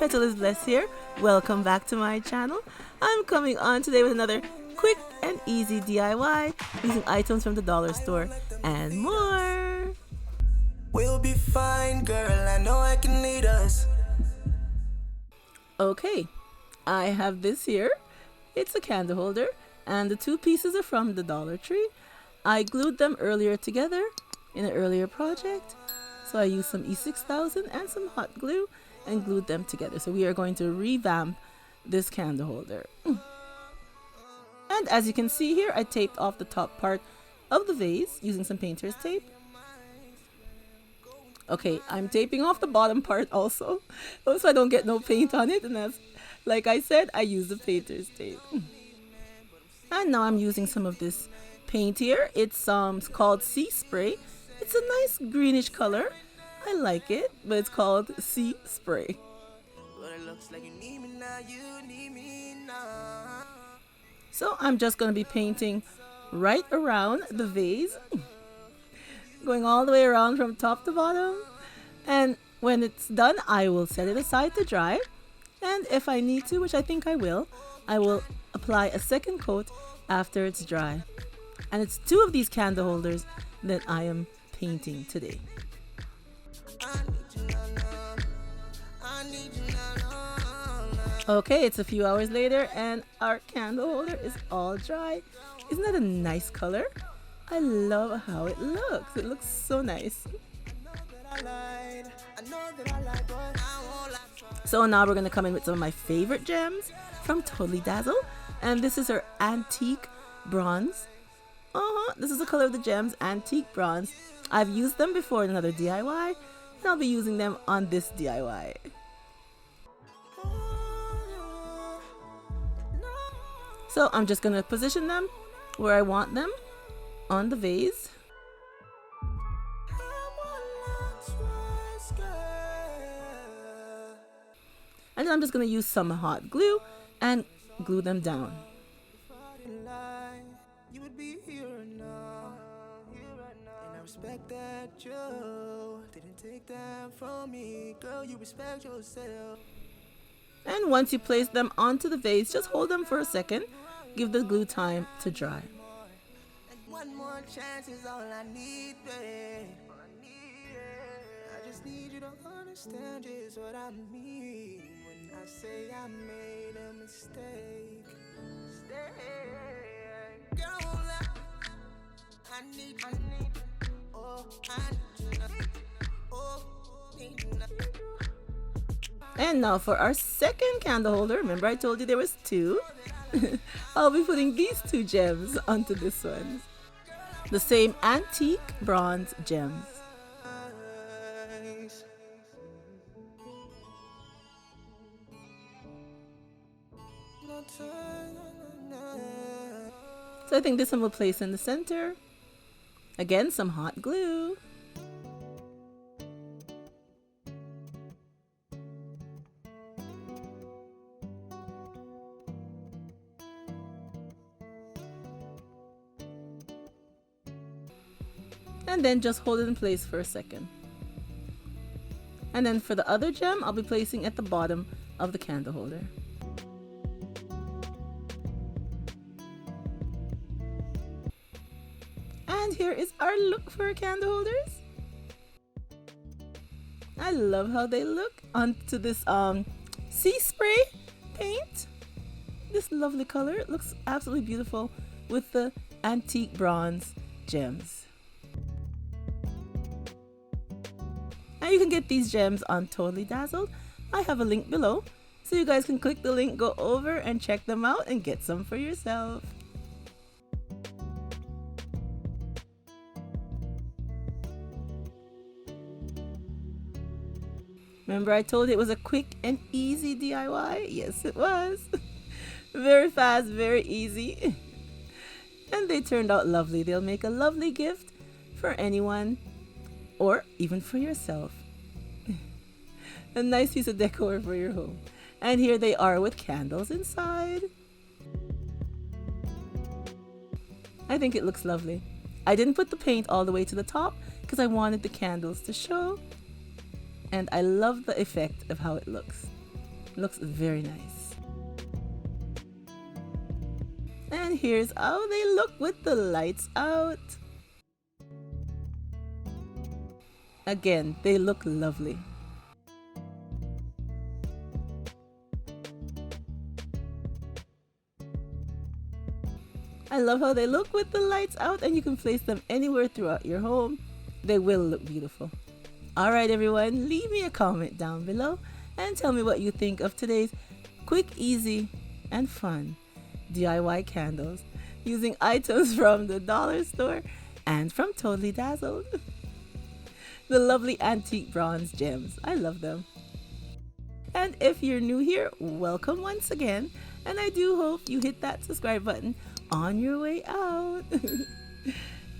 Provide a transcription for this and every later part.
Petalisbless here. Welcome back to my channel. I'm coming on today with another quick and easy DIY using items from the dollar store and more. We'll be fine, girl. I know I can lead us. Okay, I have this here. It's a candle holder and the two pieces are from the Dollar Tree. I glued them earlier together in an earlier project. So I used some E6000 and some hot glue and glued them together. So we are going to revamp this candle holder. And as you can see here, I taped off the top part of the vase using some painter's tape. Okay, I'm taping off the bottom part also, so I don't get no paint on it. And that's, like I said, I use the painter's tape. And now I'm using some of this paint here. It's called Sea Spray. It's a nice greenish color. I like it, but it's called Sea Spray. So I'm just going to be painting right around the vase, going all the way around from top to bottom. And when it's done, I will set it aside to dry. And if I need to, which I think I will apply a second coat after it's dry. And it's two of these candle holders that I am painting today. Okay, it's a few hours later and our candle holder is all dry. Isn't that a nice color? I love how it looks. It looks so nice. So now we're going to come in with some of my favorite gems from Totally Dazzle. And this is her antique bronze. This is the color of the gems, antique bronze. I've used them before in another DIY, and I'll be using them on this DIY. So I'm just going to position them where I want them on the vase. And then I'm just going to use some hot glue and glue them down. You would be here now, and I respect that you didn't take that from me, girl. You respect yourself. And once you place them onto the vase, just hold them for a second. Give the glue time to dry. One more chance is all I need, babe. I just need you to understand just what I mean when I say I made a mistake. Girl, I need, oh, I need. And now for our second candle holder. Remember I told you there was two? I'll be putting these two gems onto this one. The same antique bronze gems. So I think this one will place in the center. Again, some hot glue. And then just hold it in place for a second. And then for the other gem, I'll be placing at the bottom of the candle holder. And here is our look for our candle holders. I love how they look onto this Sea Spray paint. This lovely color. It looks absolutely beautiful with the antique bronze gems. Now you can get these gems on Totally Dazzled. I have a link below, so you guys can click the link, go over and check them out and get some for yourself. Remember I told you it was a quick and easy DIY? Yes, it was. Very fast, very easy. And they turned out lovely. They'll make a lovely gift for anyone or even for yourself. A nice piece of decor for your home. And here they are with candles inside. I think it looks lovely. I didn't put the paint all the way to the top because I wanted the candles to show. And I love the effect of how it looks. Looks very nice. And here's how they look with the lights out. Again, they look lovely. I love how they look with the lights out, and you can place them anywhere throughout your home. They will look beautiful. Alright everyone, leave me a comment down below and tell me what you think of today's quick, easy, and fun DIY candles using items from the dollar store and from Totally Dazzled. The lovely antique bronze gems. I love them. And if you're new here, welcome once again. And I do hope you hit that subscribe button on your way out.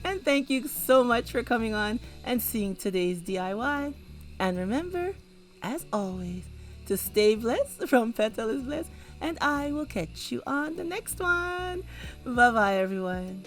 And thank you so much for coming on and seeing today's DIY. And remember, as always, to stay blessed from Petalisbless. And I will catch you on the next one. Bye-bye, everyone.